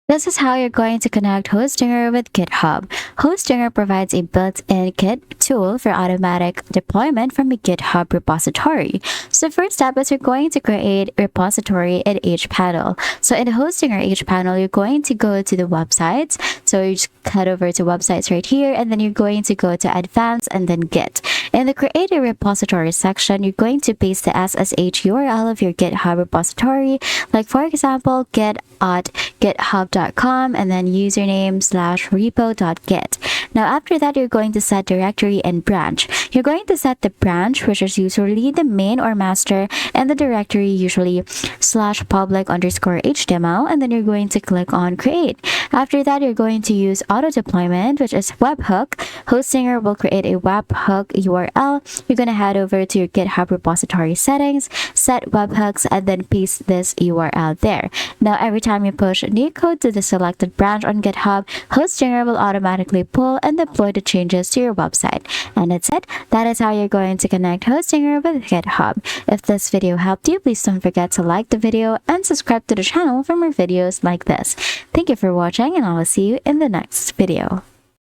This is how you're going to connect Hostinger with GitHub. Hostinger provides a built-in Git tool for automatic deployment from a GitHub repository. So the first step is you're going to create a repository in each panel. So in Hostinger each panel, you're going to go to the websites. So you just head over to websites right here, and then you're going to go to advanced and then Git. In the create a repository section, you're going to paste the SSH URL of your GitHub repository, like for example, git@github.com and then username/repo.git. Now after that, you're going to set directory and branch. You're going to set the branch, which is usually the main or master, and the directory usually /public_html, and then you're going to click on create. After that, you're going to use auto deployment, which is webhook. Hostinger will create a webhook URL. You're going to head over to your GitHub repository settings, set webhooks, and then paste this URL there. Now every time you push new code to the selected branch on GitHub, Hostinger will automatically pull and deploy the changes to your website. And that's it. That is how you're going to connect Hostinger with GitHub. If this video helped you, please don't forget to like the video and subscribe to the channel for more videos like this. Thank you for watching, and I will see you in the next video.